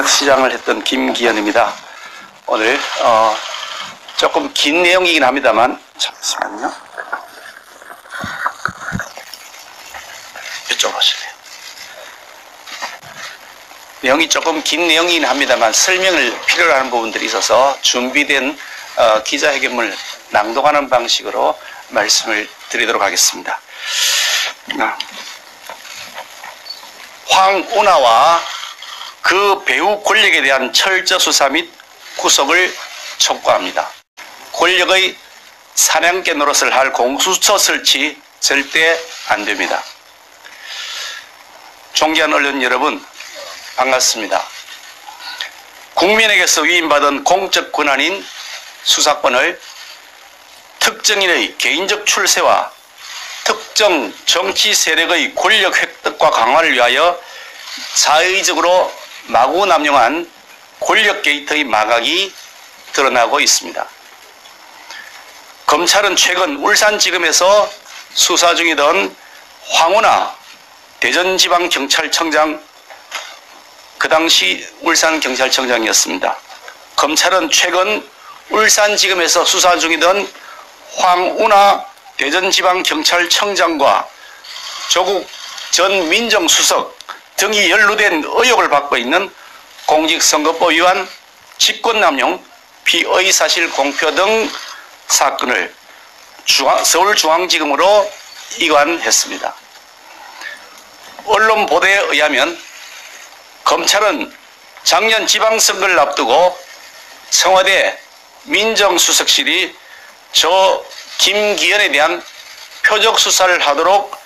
광역시장을 했던 김기현입니다. 오늘 조금 긴 내용이긴 합니다만 잠시만요. 이쪽으로 오실래요? 내용이 조금 긴 내용이긴 합니다만 설명을 필요로 하는 부분들이 있어서 준비된 기자회견문을 낭독하는 방식으로 말씀을 드리도록 하겠습니다. 황운하와 그 배후 권력에 대한 철저 수사 및 구속을 촉구합니다. 권력의 사냥개 노릇을 할 공수처 설치 절대 안 됩니다. 존귀한 언론 여러분, 반갑습니다. 국민에게서 위임받은 공적 권한인 수사권을 특정인의 개인적 출세와 특정 정치 세력의 권력 획득과 강화를 위하여 자의적으로 마구 남용한 권력 게이트의 마각이 드러나고 있습니다. 검찰은 최근 울산지검에서 수사 중이던 황운하 대전지방경찰청장, 그 당시 울산경찰청장이었습니다. 검찰은 최근 울산지검에서 수사 중이던 황운하 대전지방경찰청장과 조국 전 민정수석 등이 연루된 의혹을 받고 있는 공직선거법 위반, 직권남용, 피의사실 공표 등 사건을 서울중앙지검으로 이관했습니다. 언론 보도에 의하면 검찰은 작년 지방선거를 앞두고 청와대 민정수석실이 저 김기현에 대한 표적 수사를 하도록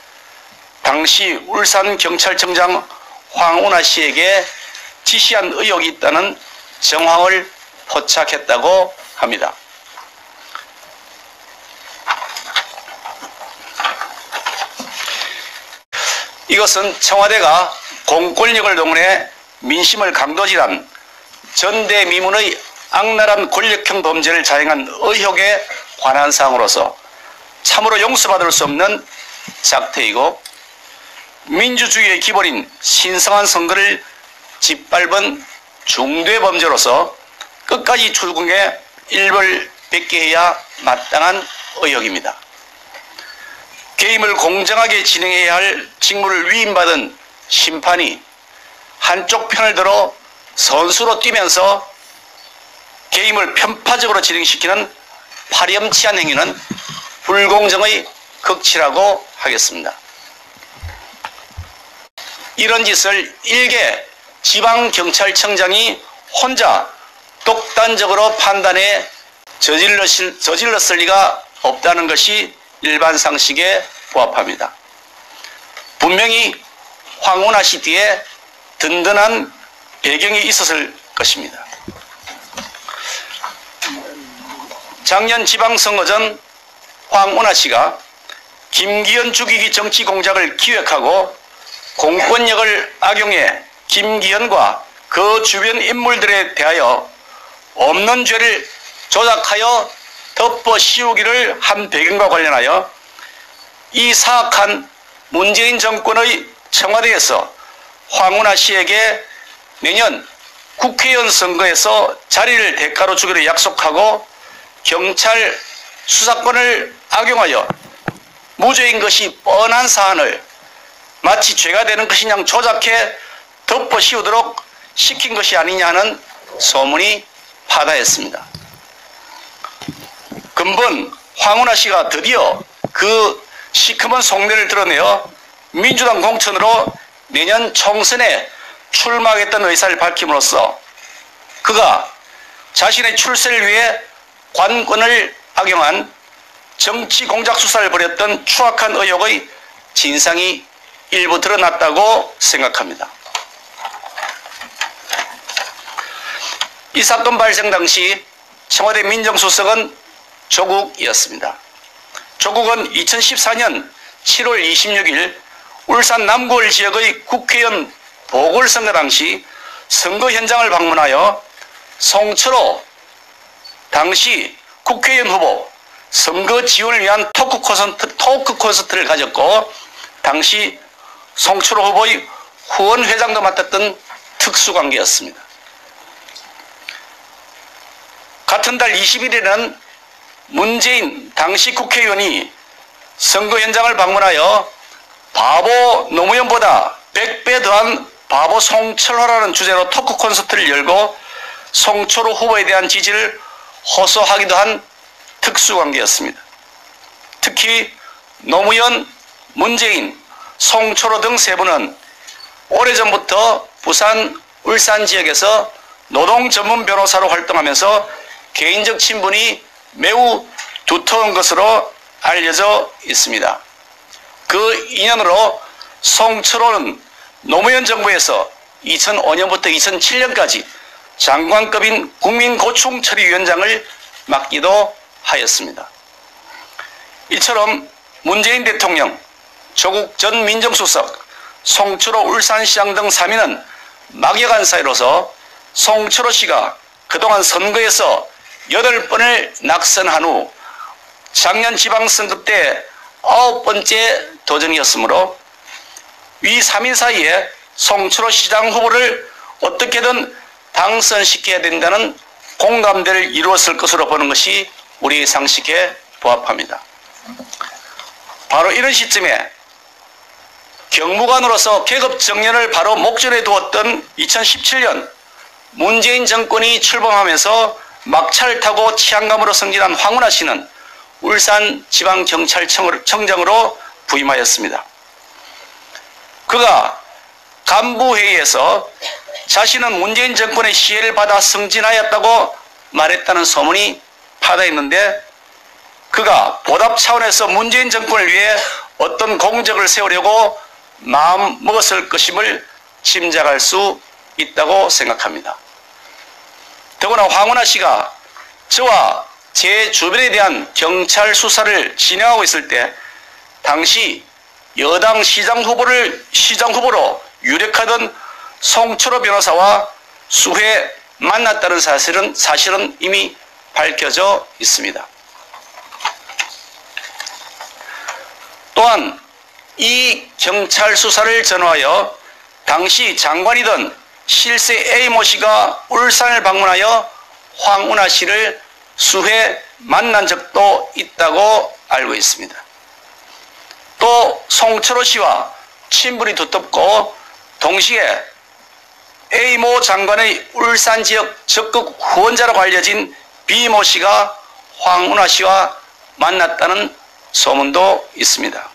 당시 울산경찰청장 황운하 씨에게 지시한 의혹이 있다는 정황을 포착했다고 합니다. 이것은 청와대가 공권력을 동원해 민심을 강도질한 전대미문의 악랄한 권력형 범죄를 자행한 의혹에 관한 사항으로서 참으로 용서받을 수 없는 작태이고 민주주의의 기본인 신성한 선거를 짓밟은 중대범죄로서 끝까지 출궁에 일벌백계해야 마땅한 의혹입니다. 게임을 공정하게 진행해야 할 직무를 위임받은 심판이 한쪽 편을 들어 선수로 뛰면서 게임을 편파적으로 진행시키는 파렴치한 행위는 불공정의 극치라고 하겠습니다. 이런 짓을 일개 지방경찰청장이 혼자 독단적으로 판단해 저질렀을 리가 없다는 것이 일반 상식에 부합합니다. 분명히 황운하 씨 뒤에 든든한 배경이 있었을 것입니다. 작년 지방선거 전 황운하 씨가 김기현 죽이기 정치 공작을 기획하고 공권력을 악용해 김기현과 그 주변 인물들에 대하여 없는 죄를 조작하여 덮어 씌우기를 한 배경과 관련하여 이 사악한 문재인 정권의 청와대에서 황운하 씨에게 내년 국회의원 선거에서 자리를 대가로 주기로 약속하고 경찰 수사권을 악용하여 무죄인 것이 뻔한 사안을 마치 죄가 되는 것이냐 조작해 덮어 씌우도록 시킨 것이 아니냐는 소문이 파다했습니다. 근본 황운하 씨가 드디어 그 시커먼 속내를 드러내어 민주당 공천으로 내년 총선에 출마하겠다는 의사를 밝힘으로써 그가 자신의 출세를 위해 관권을 악용한 정치 공작 수사를 벌였던 추악한 의혹의 진상이 일부 드러났다고 생각합니다. 이 사건 발생 당시 청와대 민정수석은 조국이었습니다. 조국은 2014년 7월 26일 울산 남구을 지역의 국회의원 보궐선거 당시 선거 현장을 방문하여 송철호 당시 국회의원 후보 선거 지원을 위한 토크 콘서트를 가졌고 당시 송철호 후보의 후원회장도 맡았던 특수관계였습니다. 같은 달 20일에는 문재인 당시 국회의원이 선거 현장을 방문하여 바보 노무현보다 100배 더한 바보 송철호라는 주제로 토크 콘서트를 열고 송철호 후보에 대한 지지를 호소하기도 한 특수관계였습니다. 특히 노무현, 문재인, 송철호 등 세 분은 오래전부터 부산, 울산 지역에서 노동 전문 변호사로 활동하면서 개인적 친분이 매우 두터운 것으로 알려져 있습니다. 그 인연으로 송철호는 노무현 정부에서 2005년부터 2007년까지 장관급인 국민고충처리위원장을 맡기도 하였습니다. 이처럼 문재인 대통령, 조국 전 민정수석, 송철호 울산시장 등 3인은 막역한 사이로서 송철호 씨가 그동안 선거에서 8번을 낙선한 후 작년 지방선거 때 9번째 도전이었으므로 위 3인 사이에 송철호 시장 후보를 어떻게든 당선시켜야 된다는 공감대를 이루었을 것으로 보는 것이 우리 상식에 부합합니다. 바로 이런 시점에 경무관으로서 계급 정년을 바로 목전에 두었던 2017년 문재인 정권이 출범하면서 막차를 타고 치안감으로 승진한 황운하 씨는 울산지방경찰청장으로 부임하였습니다. 그가 간부회의에서 자신은 문재인 정권의 시해를 받아 승진하였다고 말했다는 소문이 파다했는데 그가 보답 차원에서 문재인 정권을 위해 어떤 공적을 세우려고 마음 먹었을 것임을 짐작할 수 있다고 생각합니다. 더구나 황운하 씨가 저와 제 주변에 대한 경찰 수사를 진행하고 있을 때 당시 여당 시장 후보로 유력하던 송철호 변호사와 수회 만났다는 사실은 이미 밝혀져 있습니다. 또한 이 경찰 수사를 전후하여 당시 장관이던 실세 A모 씨가 울산을 방문하여 황운하 씨를 수회 만난 적도 있다고 알고 있습니다. 또 송철호 씨와 친분이 두텁고 동시에 A모 장관의 울산 지역 적극 후원자라고 알려진 B모 씨가 황운하 씨와 만났다는 소문도 있습니다.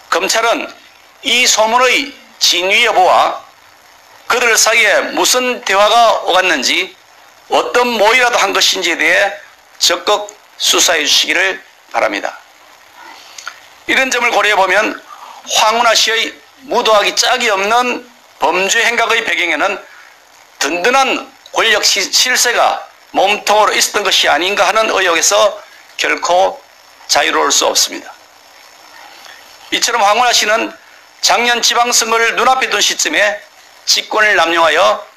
검찰은 이 소문의 진위 여부와 그들 사이에 무슨 대화가 오갔는지 어떤 모의라도 한 것인지에 대해 적극 수사해 주시기를 바랍니다. 이런 점을 고려해보면 황운하 씨의 무도하기 짝이 없는 범죄 행각의 배경에는 든든한 권력 실세가 몸통으로 있었던 것이 아닌가 하는 의혹에서 결코 자유로울 수 없습니다. 이처럼 황운하 씨는 작년 지방선거를 눈앞에 둔 시점에 직권을 남용하여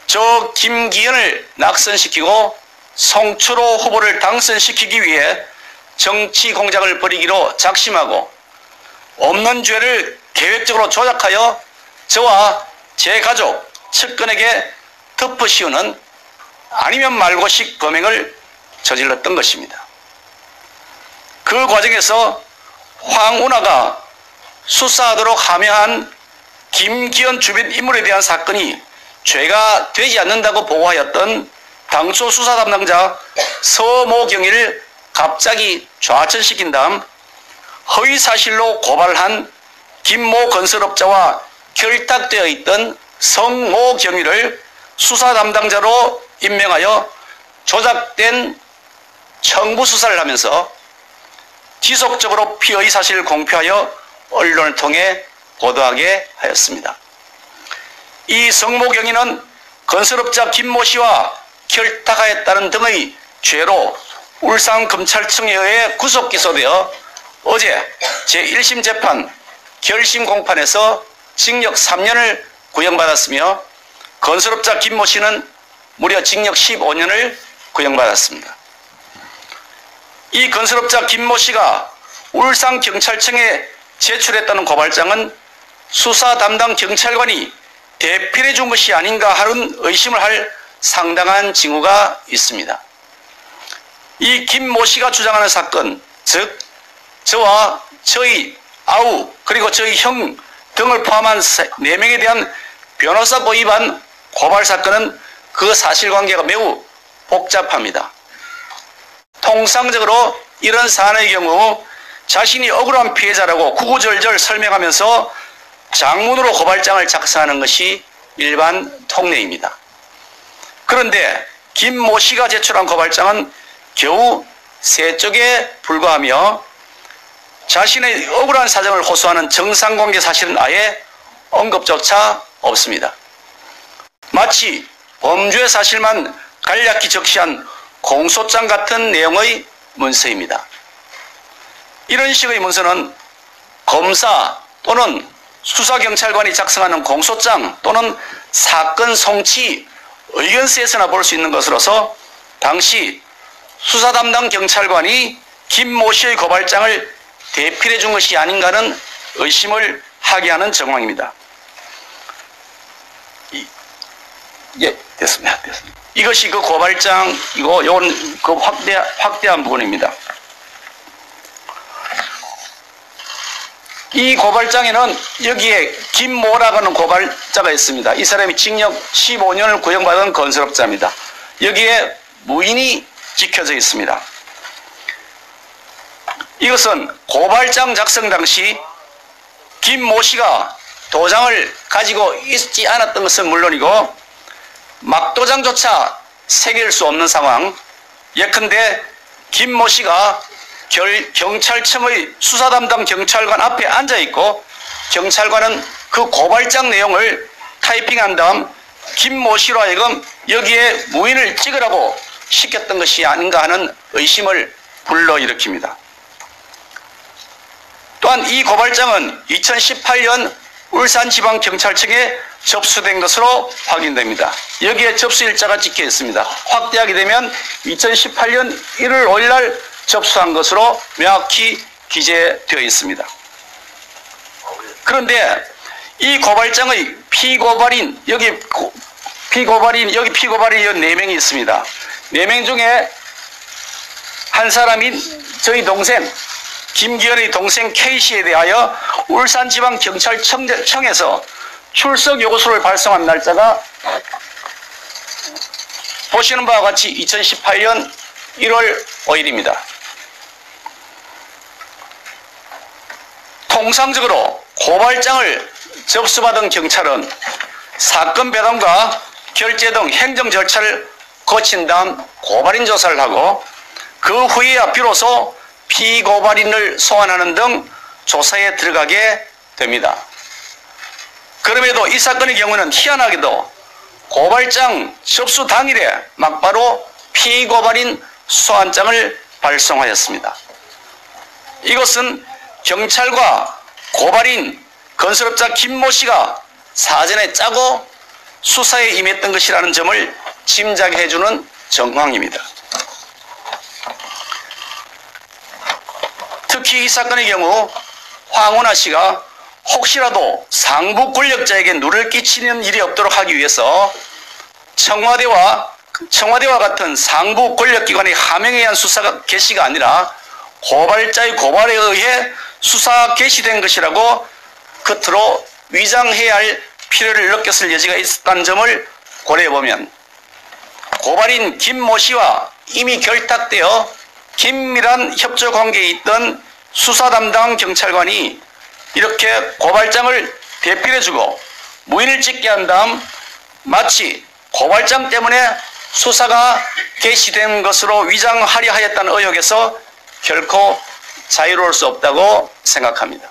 저 김기현을 낙선시키고 송철호 후보를 당선시키기 위해 정치 공작을 벌이기로 작심하고 없는 죄를 계획적으로 조작하여 저와 제 가족, 측근에게 덮어씌우는 아니면 말고식 범행을 저질렀던 것입니다. 그 과정에서 황운하가 수사하도록 함여한 김기현 주변 인물에 대한 사건이 죄가 되지 않는다고 보고하였던 당초 수사 담당자 서모경위를 갑자기 좌천시킨 다음 허위사실로 고발한 김모 건설업자와 결탁되어 있던 성모경위를 수사 담당자로 임명하여 조작된 청부 수사를 하면서 지속적으로 피의 사실을 공표하여 언론을 통해 보도하게 하였습니다. 이 성모경위는 건설업자 김모 씨와 결탁하였다는 등의 죄로 울산검찰청에 의해 구속 기소되어 어제 제1심 재판 결심 공판에서 징역 3년을 구형받았으며 건설업자 김모 씨는 무려 징역 15년을 구형받았습니다. 이 건설업자 김모 씨가 울산경찰청에 제출했다는 고발장은 수사 담당 경찰관이 대필해 준 것이 아닌가 하는 의심을 할 상당한 징후가 있습니다. 이 김모 씨가 주장하는 사건, 즉 저와 저희 아우 그리고 저희 형 등을 포함한 4명에 대한 변호사 모의반 고발 사건은 그 사실관계가 매우 복잡합니다. 통상적으로 이런 사안의 경우 자신이 억울한 피해자라고 구구절절 설명하면서 장문으로 고발장을 작성하는 것이 일반 통례입니다. 그런데 김모 씨가 제출한 고발장은 겨우 3쪽에 불과하며 자신의 억울한 사정을 호소하는 정상관계 사실은 아예 언급조차 없습니다. 마치 범죄 사실만 간략히 적시한 공소장 같은 내용의 문서입니다. 이런 식의 문서는 검사 또는 수사경찰관이 작성하는 공소장 또는 사건 송치 의견서에서나 볼 수 있는 것으로서 당시 수사 담당 경찰관이 김모 씨의 고발장을 대필해 준 것이 아닌가 하는 의심을 하게 하는 정황입니다. 됐습니다. 이것이 그 고발장이고 요건 그 확대한 부분입니다. 이 고발장에는 여기에 김모라고 하는 고발자가 있습니다. 이 사람이 징역 15년을 구형받은 건설업자입니다. 여기에 무인이 찍혀져 있습니다. 이것은 고발장 작성 당시 김모 씨가 도장을 가지고 있지 않았던 것은 물론이고 막도장조차 새길 수 없는 상황. 예컨대 김모 씨가 경찰청의 수사 담당 경찰관 앞에 앉아 있고 경찰관은 그 고발장 내용을 타이핑한 다음 김모 씨로 하여금 여기에 무인을 찍으라고 시켰던 것이 아닌가 하는 의심을 불러일으킵니다. 또한 이 고발장은 2018년 울산지방경찰청에 접수된 것으로 확인됩니다. 여기에 접수일자가 찍혀 있습니다. 확대하게 되면 2018년 1월 5일 날 접수한 것으로 명확히 기재되어 있습니다. 그런데 이 고발장의 피고발인 여기 피고발인 4명이 있습니다. 4명 중에 한 사람인 저희 동생 김기현의 동생 K씨에 대하여 울산지방경찰청에서 출석 요구서를 발송한 날짜가 보시는 바와 같이 2018년 1월 5일입니다. 통상적으로 고발장을 접수받은 경찰은 사건 배당과 결재 등 행정 절차를 거친 다음 고발인 조사를 하고 그 후에야 비로소 피고발인을 소환하는 등 조사에 들어가게 됩니다. 그럼에도 이 사건의 경우는 희한하게도 고발장 접수 당일에 막바로 피고발인 소환장을 발송하였습니다. 이것은 경찰과 고발인 건설업자 김모 씨가 사전에 짜고 수사에 임했던 것이라는 점을 짐작해주는 정황입니다. 특히 이 사건의 경우 황운하 씨가 혹시라도 상부 권력자에게 누를 끼치는 일이 없도록 하기 위해서 청와대와 같은 상부 권력기관의 하명에 의한 수사 개시가 아니라 고발자의 고발에 의해 수사 개시된 것이라고 겉으로 위장해야 할 필요를 느꼈을 여지가 있었다는 점을 고려해보면 고발인 김모 씨와 이미 결탁되어 긴밀한 협조 관계에 있던 수사 담당 경찰관이 이렇게 고발장을 대필해주고 무인을 찍게 한 다음 마치 고발장 때문에 수사가 개시된 것으로 위장하려 하였다는 의혹에서 결코 자유로울 수 없다고 생각합니다.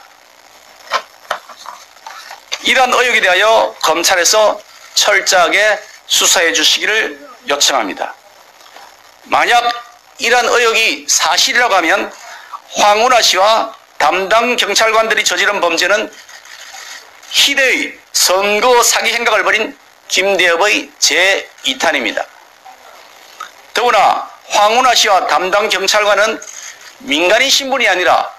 이러한 의혹에 대하여 검찰에서 철저하게 수사해 주시기를 요청합니다. 만약 이러한 의혹이 사실이라고 하면 황운하 씨와 담당 경찰관들이 저지른 범죄는 희대의 선거 사기 행각을 벌인 김대엽의 제2탄입니다. 더구나 황운하 씨와 담당 경찰관은 민간인 신분이 아니라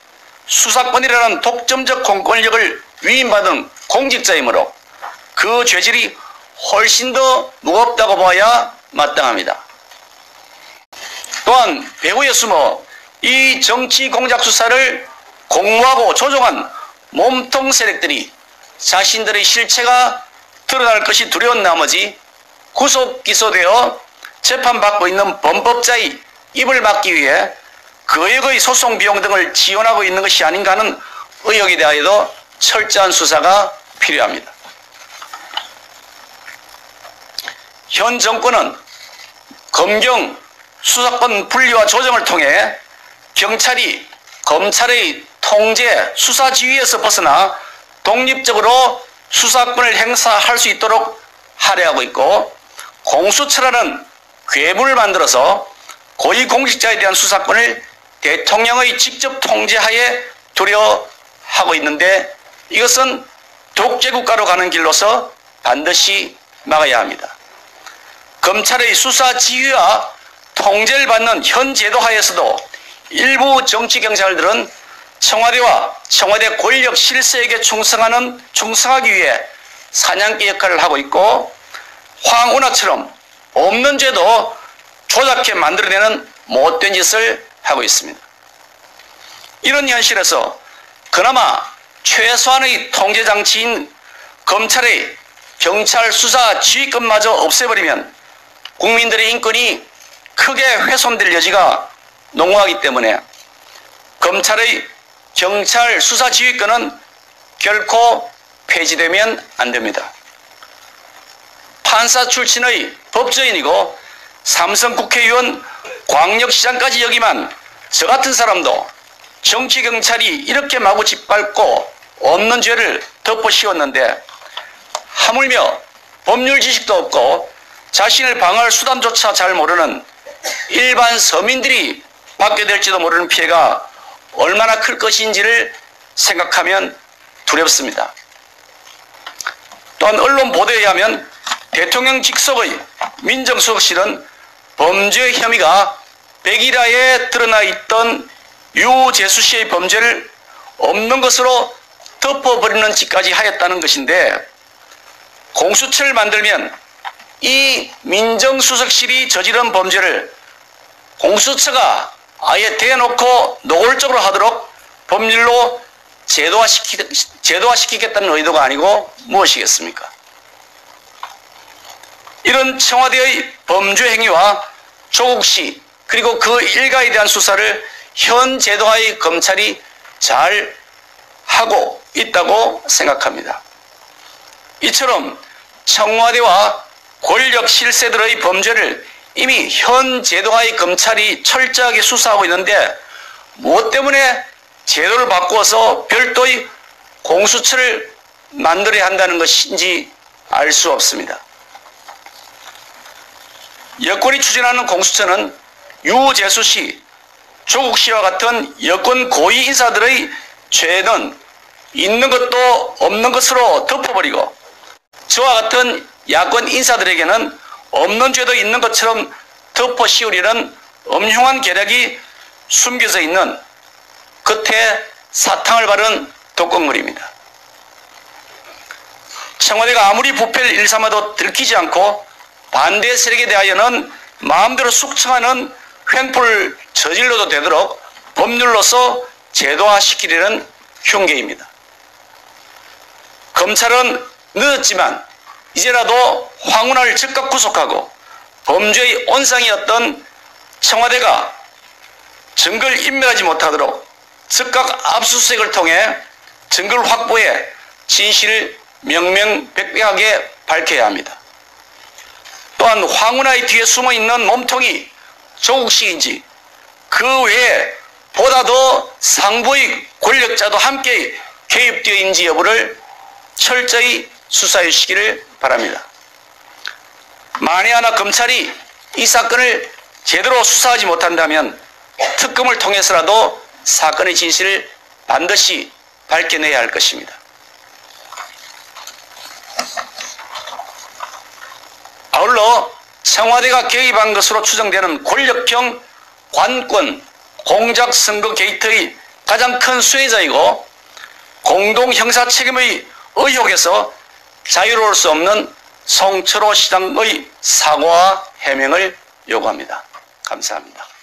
수사권이라는 독점적 공권력을 위임받은 공직자이므로 그 죄질이 훨씬 더 무겁다고 봐야 마땅합니다. 또한 배후에 숨어 이 정치 공작 수사를 공모하고 조종한 몸통 세력들이 자신들의 실체가 드러날 것이 두려운 나머지 구속 기소되어 재판받고 있는 범법자의 입을 막기 위해 거액의 소송 비용 등을 지원하고 있는 것이 아닌가 하는 의혹에 대하여도 철저한 수사가 필요합니다. 현 정권은 검경 수사권 분리와 조정을 통해 경찰이 검찰의 통제, 수사 지휘에서 벗어나 독립적으로 수사권을 행사할 수 있도록 할애하고 있고, 공수처라는 괴물을 만들어서 고위공직자에 대한 수사권을 대통령의 직접 통제하에 두려 하고 있는데, 이것은 독재국가로 가는 길로서 반드시 막아야 합니다. 검찰의 수사 지휘와 통제를 받는 현 제도 하에서도 일부 정치 경찰들은 청와대와 청와대 권력 실세에게 충성하기 위해 사냥개 역할을 하고 있고, 황운하처럼 없는 죄도 조작해 만들어내는 못된 짓을 하고 있습니다. 이런 현실에서 그나마 최소한의 통제장치인 검찰의 경찰 수사 지휘권마저 없애버리면 국민들의 인권이 크게 훼손될 여지가 농후하기 때문에 검찰의 경찰 수사 지휘권은 결코 폐지되면 안 됩니다. 판사 출신의 법조인이고 삼성 국회의원 광역시장까지 역임한 저 같은 사람도 정치경찰이 이렇게 마구 짓밟고 없는 죄를 덮어 씌웠는데, 하물며 법률 지식도 없고 자신을 방어할 수단조차 잘 모르는 일반 서민들이 받게 될지도 모르는 피해가 얼마나 클 것인지를 생각하면 두렵습니다. 또한 언론 보도에 의하면 대통령 직속의 민정수석실은 범죄 혐의가 백일화에 드러나 있던 유재수 씨의 범죄를 없는 것으로 덮어버리는 짓까지 하였다는 것인데, 공수처를 만들면 이 민정수석실이 저지른 범죄를 공수처가 아예 대놓고 노골적으로 하도록 법률로 제도화시키겠다는 의도가 아니고 무엇이겠습니까? 이런 청와대의 범죄 행위와 조국 씨 그리고 그 일가에 대한 수사를 현 제도화의 검찰이 잘 하고 있다고 생각합니다. 이처럼 청와대와 권력 실세들의 범죄를 이미 현 제도화의 검찰이 철저하게 수사하고 있는데, 무엇 때문에 제도를 바꾸어서 별도의 공수처를 만들어야 한다는 것인지 알 수 없습니다. 여권이 추진하는 공수처는 유재수 씨, 조국 씨와 같은 여권 고위 인사들의 죄는 있는 것도 없는 것으로 덮어버리고, 저와 같은 야권 인사들에게는 없는 죄도 있는 것처럼 덮어 씌우려는 엄흉한 계략이 숨겨져 있는 끝에 사탕을 바른 독극물입니다. 청와대가 아무리 부패를 일삼아도 들키지 않고 반대 세력에 대하여는 마음대로 숙청하는 횡포를 저질러도 되도록 법률로서 제도화시키려는 흉계입니다. 검찰은 늦었지만 이제라도 황운하를 즉각 구속하고 범죄의 온상이었던 청와대가 증거를 인멸하지 못하도록 즉각 압수수색을 통해 증거를 확보해 진실을 명명백백하게 밝혀야 합니다. 또한 황운하의 뒤에 숨어있는 몸통이 조국 씨인지 그 외에 보다 더 상부의 권력자도 함께 개입되어 있는지 여부를 철저히 수사해 주시기를 바랍니다. 만에 하나 검찰이 이 사건을 제대로 수사하지 못한다면 특검을 통해서라도 사건의 진실을 반드시 밝혀내야 할 것입니다. 아울러 청와대가 개입한 것으로 추정되는 권력형 관권 공작 선거 게이트의 가장 큰 수혜자이고 공동 형사 책임의 의혹에서 자유로울 수 없는 송철호 시장의 사과와 해명을 요구합니다. 감사합니다.